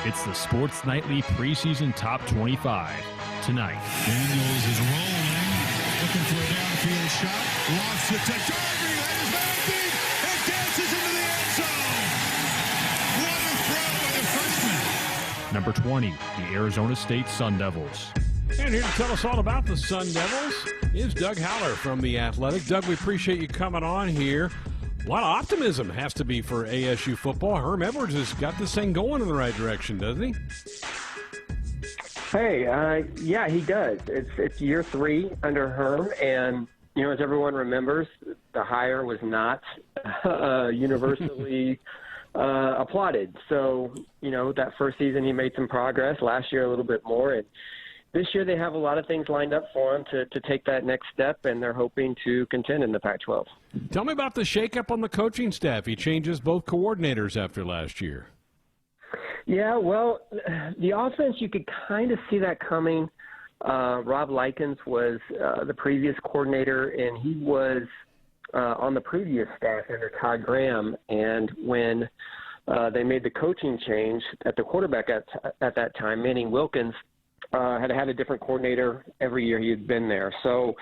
It's the Sports Nightly preseason top 25. Tonight, Daniels is rolling, looking for a downfield shot, lofts it to Darby, that is man deep, and dances into the end zone. What a throw by the freshman. number 20, the Arizona State Sun Devils. And here to tell us all about the Sun Devils is Doug Haller from The Athletic. Doug, we appreciate you coming on here. A lot of optimism has to be for ASU football. Herm Edwards has got this thing going in the right direction, doesn't he? Hey, yeah, he does. It's year 3 under Herm, and as everyone remembers, the hire was not universally applauded. So, that first season he made some progress. Last year a little bit more, and this year they have a lot of things lined up for him to take that next step, and they're hoping to contend in the Pac-12. Tell me about the shakeup on the coaching staff. He changes both coordinators after last year. Yeah, well, the offense, you could kind of see that coming. Rob Likens was the previous coordinator, and he was on the previous staff under Todd Graham. And when they made the coaching change at the quarterback at that time, Manning Wilkins had had a different coordinator every year he had been there. So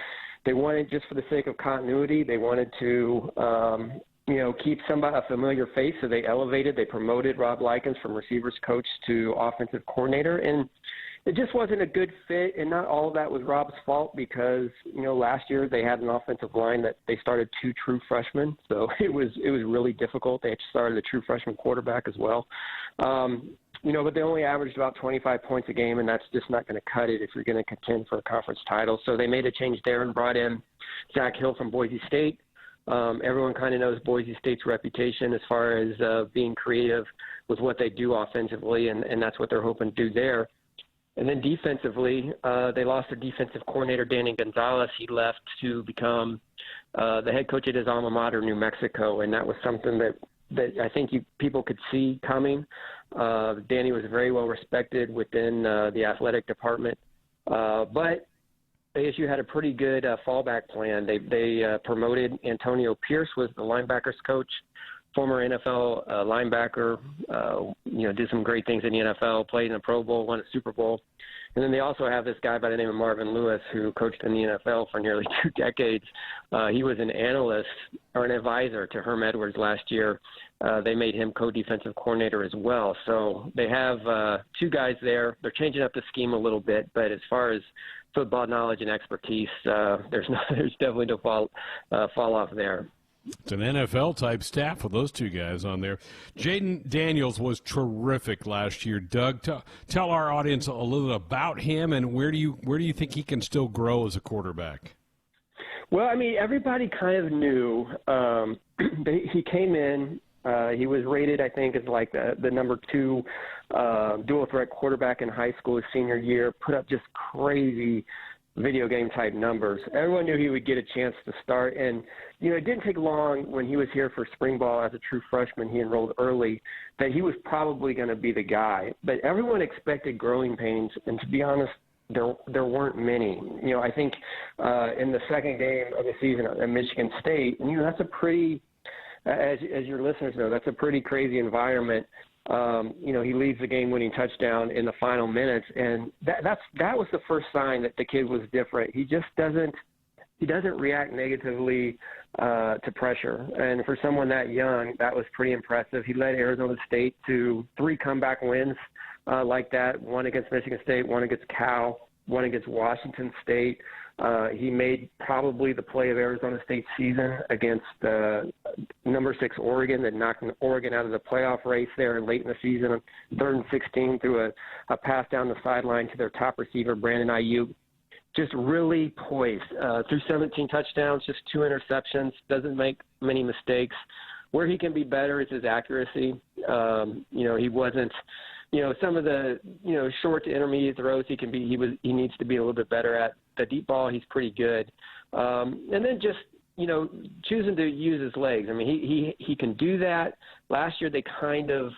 they wanted, just for the sake of continuity, they wanted to keep a familiar face, so they promoted Rob Likens from receivers coach to offensive coordinator, and it just wasn't a good fit, and not all of that was Rob's fault because, last year they had an offensive line that they started 2 true freshmen, so it was really difficult. They started a true freshman quarterback as well. But they only averaged about 25 points a game, and that's just not going to cut it if you're going to contend for a conference title. So they made a change there and brought in Zach Hill from Boise State. Everyone kind of knows Boise State's reputation as far as being creative with what they do offensively, and that's what they're hoping to do there. And then defensively, they lost their defensive coordinator, Danny Gonzalez. He left to become the head coach at his alma mater, New Mexico, and that was something that I think people could see coming. Danny was very well respected within the athletic department, but ASU had a pretty good fallback plan. They promoted Antonio Pierce, was the linebackers coach, former NFL linebacker, did some great things in the NFL, played in the Pro Bowl, won a Super Bowl. And then they also have this guy by the name of Marvin Lewis, who coached in the NFL for nearly 2 decades. He was an analyst or an advisor to Herm Edwards last year. They made him co-defensive coordinator as well. So they have 2 guys there. They're changing up the scheme a little bit, but as far as football knowledge and expertise, there's definitely no fall off there. It's an NFL-type staff with those 2 guys on there. Jaden Daniels was terrific last year. Doug, tell our audience a little about him, and where do you think he can still grow as a quarterback? Well, everybody kind of knew. He came in. He was rated, I think, as like the number 2 dual-threat quarterback in high school his senior year, put up just crazy video game type numbers. Everyone knew he would get a chance to start, and it didn't take long when he was here for spring ball as a true freshman. He enrolled early, that he was probably going to be the guy. But everyone expected growing pains, and to be honest, there weren't many. I think in the second game of the season at Michigan State, that's a pretty, as your listeners know, that's a pretty crazy environment. He leads the game-winning touchdown in the final minutes, and that was the first sign that the kid was different. He just doesn't react negatively to pressure, and for someone that young, that was pretty impressive. He led Arizona State to 3 comeback wins like that: 1 against Michigan State, 1 against Cal, 1 against Washington State. He made probably the play of Arizona State's season against number 6 Oregon that knocked Oregon out of the playoff race there late in the season, 3rd and 16 through a pass down the sideline to their top receiver, Brandon Ayuk. Just really poised. Through 17 touchdowns, just 2 interceptions, doesn't make many mistakes. Where he can be better is his accuracy. He wasn't some of the short to intermediate throws he needs to be a little bit better at. The deep ball, he's pretty good. And then just choosing to use his legs. He can do that. Last year they kind of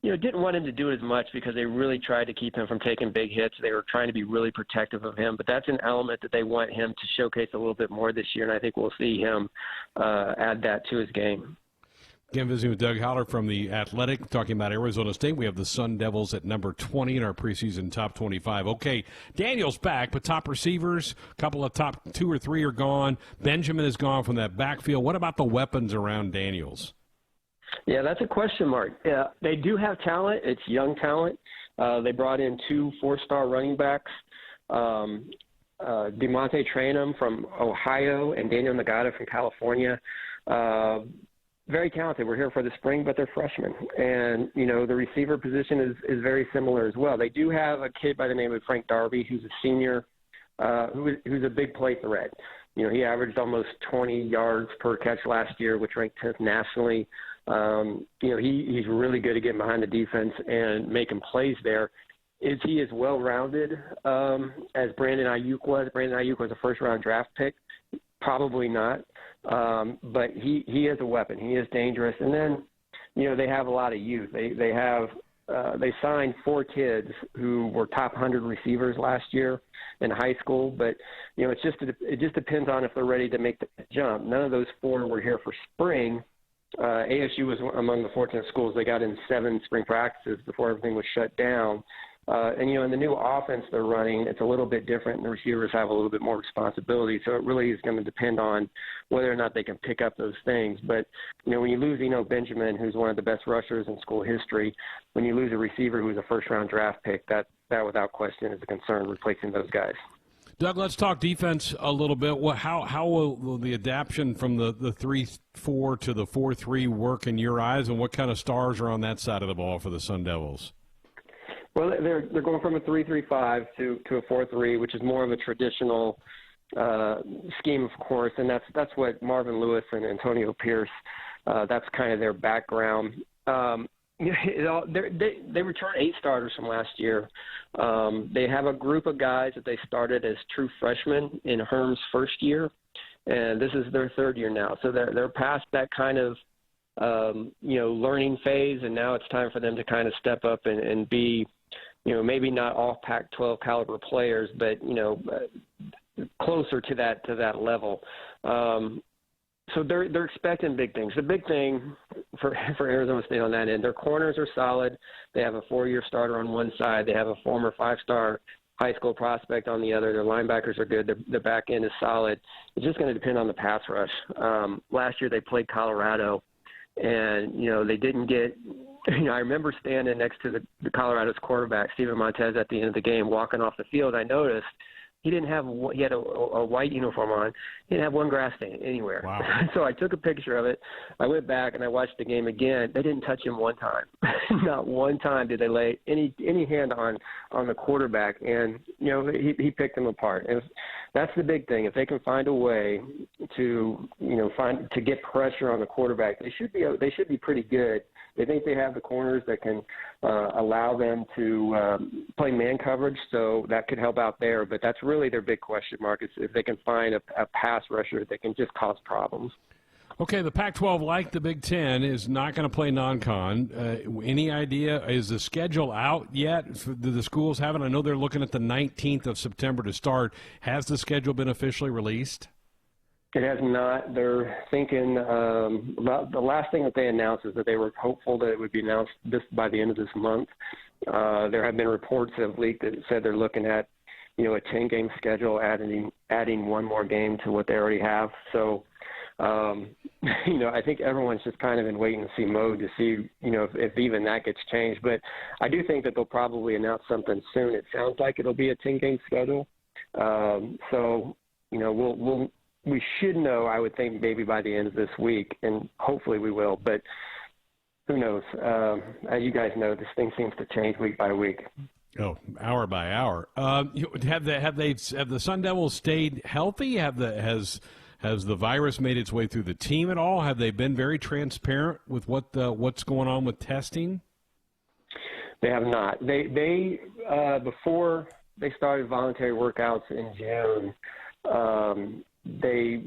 didn't want him to do it as much because they really tried to keep him from taking big hits. They were trying to be really protective of him, but that's an element that they want him to showcase a little bit more this year, and I think we'll see him add that to his game. Again, visiting with Doug Haller from the Athletic, talking about Arizona State. We have the Sun Devils at number 20 in our preseason top 25. Okay, Daniel's back, but top receivers, a couple of top 2 or 3 are gone. Benjamin is gone from that backfield. What about the weapons around Daniels? Yeah, that's a question mark. Yeah, they do have talent. It's young talent. They brought in 2 4-star running backs, DeMonte Traynham from Ohio and Daniel Nagata from California. Very talented. We're here for the spring, but they're freshmen. And, the receiver position is very similar as well. They do have a kid by the name of Frank Darby, who's a senior, who's a big play threat. He averaged almost 20 yards per catch last year, which ranked 10th nationally. He's really good at getting behind the defense and making plays there. Is he as well-rounded as Brandon Ayuk was? Brandon Ayuk was a first-round draft pick. Probably not. But he is a weapon. He is dangerous. And then, they have a lot of youth. They signed 4 kids who were top 100 receivers last year in high school. But, it just depends on if they're ready to make the jump. None of those 4 were here for spring. ASU was among the fortunate schools. They got in 7 spring practices before everything was shut down. In the new offense they're running, it's a little bit different, and the receivers have a little bit more responsibility. So it really is going to depend on whether or not they can pick up those things. But, when you lose Benjamin, who's one of the best rushers in school history, when you lose a receiver who's a first-round draft pick, that without question is a concern, replacing those guys. Doug, let's talk defense a little bit. How will the adaptation from the 3-4 to the 4-3 work in your eyes, and what kind of stars are on that side of the ball for the Sun Devils? Well, they're going from a 3-3-5 to a 4-3, which is more of a traditional scheme, of course, and that's what Marvin Lewis and Antonio Pierce. That's kind of their background. They returned 8 starters from last year. They have a group of guys that they started as true freshmen in Herm's first year, and this is their 3rd year now. So they're past that kind of learning phase, and now it's time for them to kind of step up and be, maybe not all Pac-12 caliber players, but closer to that level. So they're expecting big things. The big thing for Arizona State on that end, their corners are solid. They have a 4-year starter on one side. They have a former 5-star high school prospect on the other. Their linebackers are good. Their back end is solid. It's just going to depend on the pass rush. Last year they played Colorado, and they didn't get. I remember standing next to the Colorado's quarterback, Steven Montez, at the end of the game, walking off the field. I noticed he had a white uniform on. He didn't have one grass stain anywhere. Wow. So I took a picture of it. I went back and I watched the game again. They didn't touch him one time. Not one time did they lay any hand on the quarterback. And he picked them apart. And that's the big thing. If they can find a way to get pressure on the quarterback, they should be pretty good. They think they have the corners that can allow them to play man coverage, so that could help out there. But that's really their big question mark, is if they can find a pass rusher that can just cause problems. Okay, the Pac-12, like the Big Ten, is not going to play non-con. Any idea, is the schedule out yet? Do the schools have it? I know they're looking at the 19th of September to start. Has the schedule been officially released? It has not. They're thinking about the last thing that they announced is that they were hopeful that it would be announced by the end of this month. There have been reports that have leaked that said they're looking at, a 10-game schedule, adding one more game to what they already have. So, I think everyone's just kind of in wait-and-see mode to see, if even that gets changed. But I do think that they'll probably announce something soon. It sounds like it'll be a 10-game schedule. We should know, I would think, maybe by the end of this week, and hopefully we will. But who knows? As you guys know, this thing seems to change week by week. Oh, hour by hour. Have the Sun Devils stayed healthy? Has the virus made its way through the team at all? Have they been very transparent with what's going on with testing? They have not. They before they started voluntary workouts in June. They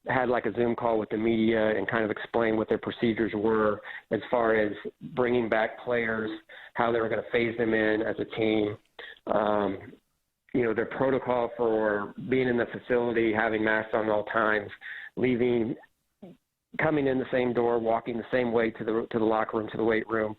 had like a Zoom call with the media and kind of explained what their procedures were as far as bringing back players, how they were going to phase them in as a team. Their protocol for being in the facility, having masks on at all times, leaving coming in the same door, walking the same way to the locker room, to the weight room.